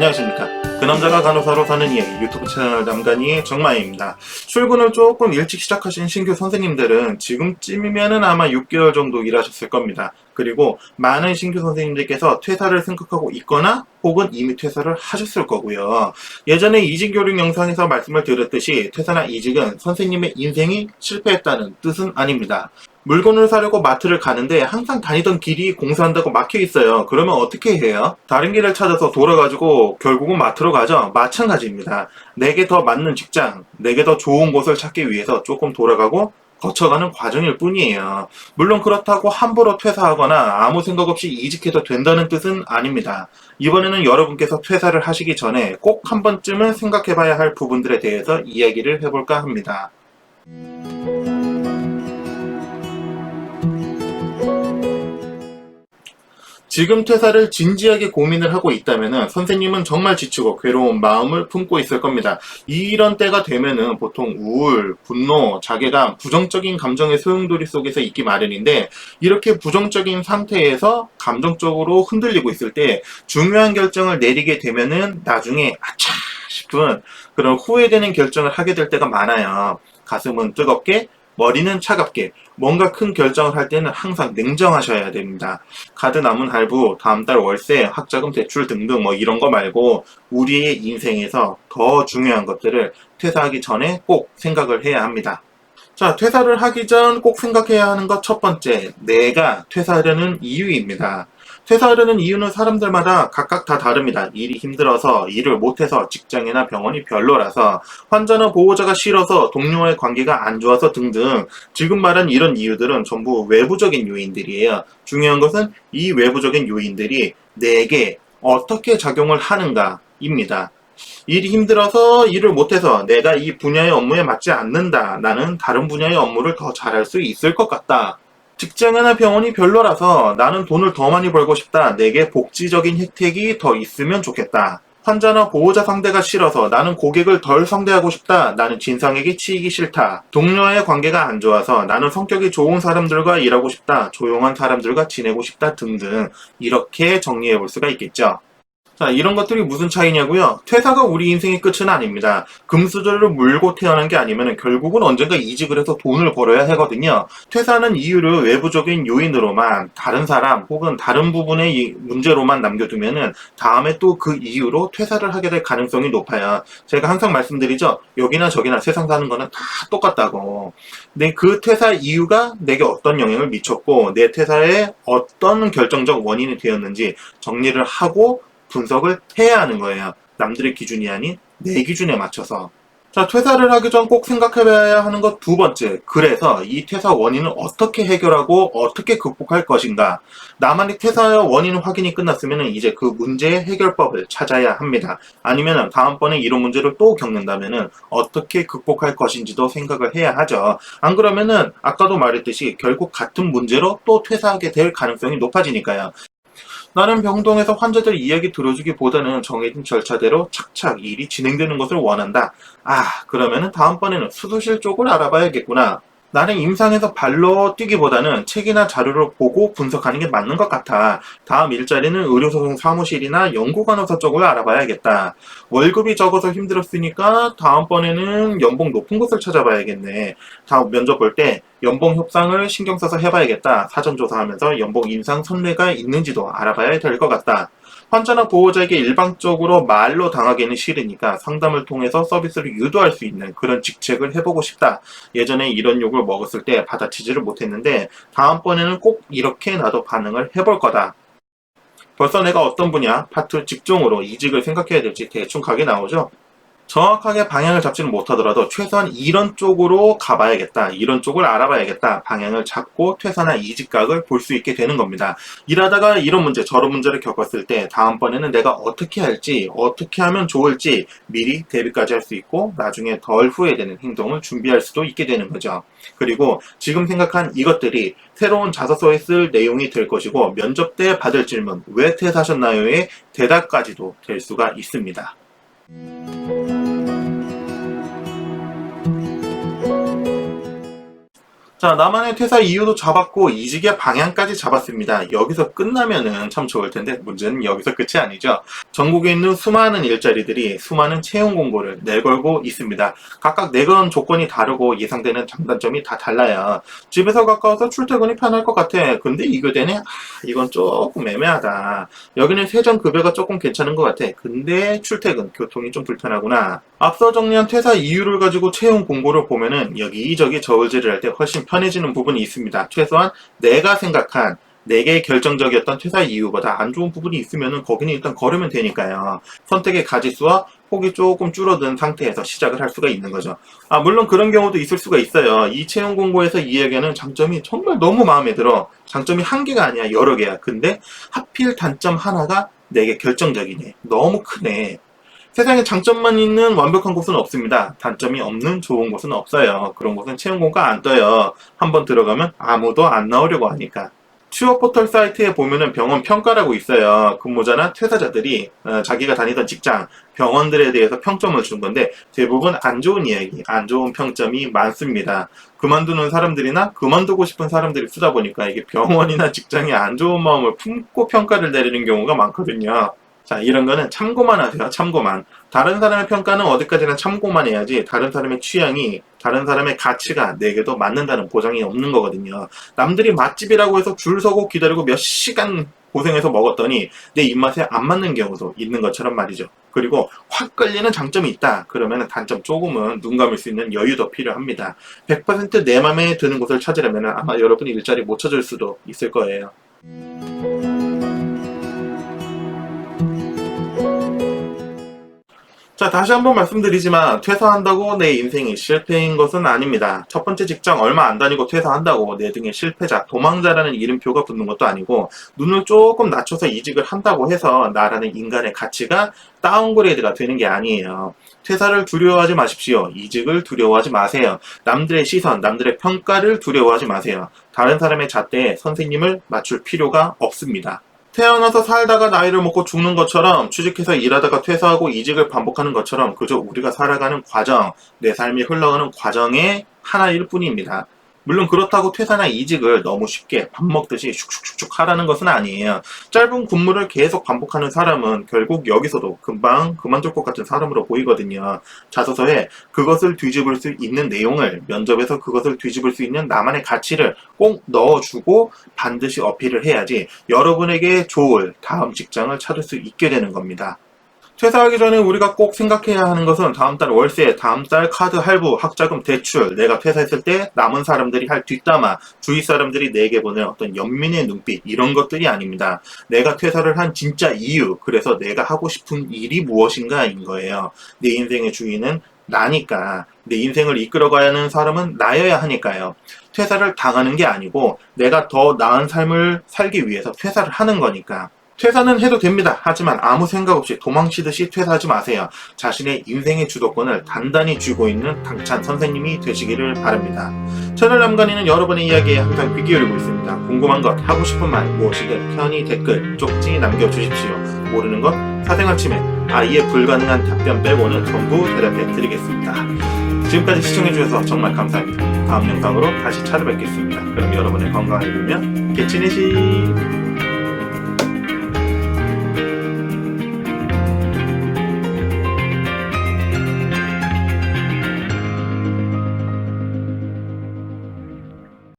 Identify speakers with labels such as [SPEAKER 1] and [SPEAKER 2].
[SPEAKER 1] 안녕하십니까. 그 남자가 간호사로 사는 이야기 유튜브 채널 남간이의 정마입니다. 출근을 조금 일찍 시작하신 신규 선생님들은 지금쯤이면은 아마 6개월 정도 일하셨을 겁니다. 그리고 많은 신규 선생님들께서 퇴사를 생각하고 있거나 혹은 이미 퇴사를 하셨을 거고요. 예전에 이직교육 영상에서 말씀을 드렸듯이 퇴사나 이직은 선생님의 인생이 실패했다는 뜻은 아닙니다. 물건을 사려고 마트를 가는데 항상 다니던 길이 공사한다고 막혀 있어요. 그러면 어떻게 해요? 다른 길을 찾아서 돌아가지고 결국은 마트로 가죠. 마찬가지입니다. 내게 더 맞는 직장, 내게 더 좋은 곳을 찾기 위해서 조금 돌아가고 거쳐가는 과정일 뿐이에요. 물론 그렇다고 함부로 퇴사하거나 아무 생각 없이 이직해도 된다는 뜻은 아닙니다. 이번에는 여러분께서 퇴사를 하시기 전에 꼭 한 번쯤은 생각해봐야 할 부분들에 대해서 이야기를 해볼까 합니다. 지금 퇴사를 진지하게 고민을 하고 있다면 선생님은 정말 지치고 괴로운 마음을 품고 있을 겁니다. 이런 때가 되면은 보통 우울, 분노, 자괴감, 부정적인 감정의 소용돌이 속에서 있기 마련인데, 이렇게 부정적인 상태에서 감정적으로 흔들리고 있을 때 중요한 결정을 내리게 되면은 나중에 아차 싶은 그런 후회되는 결정을 하게 될 때가 많아요. 가슴은 뜨겁게, 머리는 차갑게, 뭔가 큰 결정을 할 때는 항상 냉정하셔야 됩니다. 카드 남은 할부, 다음 달 월세, 학자금 대출 등등 이런 거 말고 우리의 인생에서 더 중요한 것들을 퇴사하기 전에 꼭 생각을 해야 합니다. 자, 퇴사를 하기 전 꼭 생각해야 하는 것 첫 번째, 내가 퇴사하려는 이유입니다. 퇴사하려는 이유는 사람들마다 각각 다 다릅니다. 일이 힘들어서, 일을 못해서, 직장이나 병원이 별로라서, 환자나 보호자가 싫어서, 동료와의 관계가 안 좋아서 등등. 지금 말한 이런 이유들은 전부 외부적인 요인들이에요. 중요한 것은 이 외부적인 요인들이 내게 어떻게 작용을 하는가입니다. 일이 힘들어서, 일을 못해서, 내가 이 분야의 업무에 맞지 않는다, 나는 다른 분야의 업무를 더 잘할 수 있을 것 같다. 직장이나 병원이 별로라서 나는 돈을 더 많이 벌고 싶다, 내게 복지적인 혜택이 더 있으면 좋겠다. 환자나 보호자 상대가 싫어서 나는 고객을 덜 상대하고 싶다, 나는 진상에게 치이기 싫다. 동료와의 관계가 안 좋아서 나는 성격이 좋은 사람들과 일하고 싶다, 조용한 사람들과 지내고 싶다 등등. 이렇게 정리해 볼 수가 있겠죠. 자, 이런 것들이 무슨 차이냐고요? 퇴사가 우리 인생의 끝은 아닙니다. 금수저를 물고 태어난 게 아니면 결국은 언젠가 이직을 해서 돈을 벌어야 하거든요. 퇴사하는 이유를 외부적인 요인으로만, 다른 사람 혹은 다른 부분의 문제로만 남겨두면은 다음에 또 그 이유로 퇴사를 하게 될 가능성이 높아요. 제가 항상 말씀드리죠. 여기나 저기나 세상 사는 거는 다 똑같다고. 근데 그 퇴사 이유가 내게 어떤 영향을 미쳤고 내 퇴사에 어떤 결정적 원인이 되었는지 정리를 하고 분석을 해야 하는 거예요. 남들의 기준이 아닌 내 기준에 맞춰서. 자, 퇴사를 하기 전 꼭 생각해봐야 하는 것 두 번째. 그래서 이 퇴사 원인을 어떻게 해결하고 어떻게 극복할 것인가. 나만의 퇴사의 원인 확인이 끝났으면 이제 그 문제의 해결법을 찾아야 합니다. 아니면 다음번에 이런 문제를 또 겪는다면 어떻게 극복할 것인지도 생각을 해야 하죠. 안 그러면은 아까도 말했듯이 결국 같은 문제로 또 퇴사하게 될 가능성이 높아지니까요. 나는 병동에서 환자들 이야기 들어주기보다는 정해진 절차대로 착착 일이 진행되는 것을 원한다. 아, 그러면은 다음번에는 수술실 쪽을 알아봐야겠구나. 나는 임상에서 발로 뛰기보다는 책이나 자료를 보고 분석하는 게 맞는 것 같아. 다음 일자리는 의료소송 사무실이나 연구간호사 쪽을 알아봐야겠다. 월급이 적어서 힘들었으니까 다음번에는 연봉 높은 곳을 찾아봐야겠네. 다음 면접 볼 때 연봉 협상을 신경 써서 해봐야겠다. 사전 조사하면서 연봉 인상 선례가 있는지도 알아봐야 될 것 같다. 환자나 보호자에게 일방적으로 말로 당하기는 싫으니까 상담을 통해서 서비스를 유도할 수 있는 그런 직책을 해보고 싶다. 예전에 이런 욕을 먹었을 때 받아치지를 못했는데 다음번에는 꼭 이렇게 나도 반응을 해볼 거다. 벌써 내가 어떤 분야, 파트, 직종으로 이직을 생각해야 될지 대충 각이 나오죠? 정확하게 방향을 잡지는 못하더라도 최소한 이런 쪽으로 가봐야겠다, 이런 쪽을 알아봐야겠다, 방향을 잡고 퇴사나 이직각을 볼 수 있게 되는 겁니다. 일하다가 이런 문제 저런 문제를 겪었을 때 다음번에는 내가 어떻게 할지, 어떻게 하면 좋을지 미리 대비까지 할 수 있고 나중에 덜 후회되는 행동을 준비할 수도 있게 되는 거죠. 그리고 지금 생각한 이것들이 새로운 자소서에 쓸 내용이 될 것이고 면접 때 받을 질문 왜 퇴사하셨나요의 대답까지도 될 수가 있습니다. 자, 나만의 퇴사 이유도 잡았고 이직의 방향까지 잡았습니다. 여기서 끝나면은 참 좋을 텐데 문제는 여기서 끝이 아니죠. 전국에 있는 수많은 일자리들이 수많은 채용 공고를 내걸고 있습니다. 각각 내건 조건이 다르고 예상되는 장단점이 다 달라요. 집에서 가까워서 출퇴근이 편할 것 같아. 근데 이 교대는 이건 조금 애매하다. 여기는 세전급여가 조금 괜찮은 것 같아. 근데 출퇴근, 교통이 좀 불편하구나. 앞서 정리한 퇴사 이유를 가지고 채용 공고를 보면은 여기저기 저울질을 할 때 훨씬 편해지는 부분이 있습니다. 최소한 내가 생각한 내게 결정적이었던 퇴사 이유보다 안 좋은 부분이 있으면은 거기는 일단 거르면 되니까요. 선택의 가지수와 폭이 조금 줄어든 상태에서 시작을 할 수가 있는 거죠. 물론 그런 경우도 있을 수가 있어요. 이 채용 공고에서 이야기하는 장점이 정말 너무 마음에 들어. 장점이 한 개가 아니야, 여러 개야. 근데 하필 단점 하나가 내게 결정적이네. 너무 크네. 세상에 장점만 있는 완벽한 곳은 없습니다. 단점이 없는 좋은 곳은 없어요. 그런 곳은 채용 공고가 안 떠요. 한번 들어가면 아무도 안 나오려고 하니까. 취업 포털 사이트에 보면은 병원 평가라고 있어요. 근무자나 퇴사자들이 자기가 다니던 직장, 병원들에 대해서 평점을 준 건데 대부분 안 좋은 이야기, 안 좋은 평점이 많습니다. 그만두는 사람들이나 그만두고 싶은 사람들이 쓰다 보니까 이게 병원이나 직장이 안 좋은 마음을 품고 평가를 내리는 경우가 많거든요. 자, 이런 거는 참고만 하세요. 참고만. 다른 사람의 평가는 어디까지나 참고만 해야지 다른 사람의 취향이, 다른 사람의 가치가 내게도 맞는다는 보장이 없는 거거든요. 남들이 맛집이라고 해서 줄 서고 기다리고 몇 시간 고생해서 먹었더니 내 입맛에 안 맞는 경우도 있는 것처럼 말이죠. 그리고 확 끌리는 장점이 있다. 그러면 단점 조금은 눈 감을 수 있는 여유도 필요합니다. 100% 내 맘에 드는 곳을 찾으려면 아마 여러분이 일자리 못 찾을 수도 있을 거예요. 자, 다시 한번 말씀드리지만 퇴사한다고 내 인생이 실패인 것은 아닙니다. 첫 번째 직장 얼마 안 다니고 퇴사한다고 내 등에 실패자, 도망자라는 이름표가 붙는 것도 아니고 눈을 조금 낮춰서 이직을 한다고 해서 나라는 인간의 가치가 다운그레이드가 되는 게 아니에요. 퇴사를 두려워하지 마십시오. 이직을 두려워하지 마세요. 남들의 시선, 남들의 평가를 두려워하지 마세요. 다른 사람의 잣대에 선생님을 맞출 필요가 없습니다. 태어나서 살다가 나이를 먹고 죽는 것처럼 취직해서 일하다가 퇴사하고 이직을 반복하는 것처럼 그저 우리가 살아가는 과정, 내 삶이 흘러가는 과정의 하나일 뿐입니다. 물론 그렇다고 퇴사나 이직을 너무 쉽게 밥 먹듯이 슉슉슉슉 하라는 것은 아니에요. 짧은 근무를 계속 반복하는 사람은 결국 여기서도 금방 그만둘 것 같은 사람으로 보이거든요. 자소서에 그것을 뒤집을 수 있는 내용을, 면접에서 그것을 뒤집을 수 있는 나만의 가치를 꼭 넣어주고 반드시 어필을 해야지 여러분에게 좋을 다음 직장을 찾을 수 있게 되는 겁니다. 퇴사하기 전에 우리가 꼭 생각해야 하는 것은 다음 달 월세, 다음 달 카드 할부, 학자금 대출, 내가 퇴사했을 때 남은 사람들이 할 뒷담화, 주위 사람들이 내게 보낼 어떤 연민의 눈빛, 이런 것들이 아닙니다. 내가 퇴사를 한 진짜 이유, 그래서 내가 하고 싶은 일이 무엇인가인 거예요. 내 인생의 주인은 나니까, 내 인생을 이끌어가야 하는 사람은 나여야 하니까요. 퇴사를 당하는 게 아니고 내가 더 나은 삶을 살기 위해서 퇴사를 하는 거니까. 퇴사는 해도 됩니다. 하지만 아무 생각 없이 도망치듯이 퇴사하지 마세요. 자신의 인생의 주도권을 단단히 쥐고 있는 당찬 선생님이 되시기를 바랍니다. 채널 남간이는 여러분의 이야기에 항상 귀 기울이고 있습니다. 궁금한 것, 하고 싶은 말 무엇이든 편히 댓글, 쪽지 남겨주십시오. 모르는 것, 사생활 침해, 아이의 불가능한 답변 빼고는 전부 대답해 드리겠습니다. 지금까지 시청해주셔서 정말 감사합니다. 다음 영상으로 다시 찾아뵙겠습니다. 그럼 여러분의 건강을 빌며 개치내시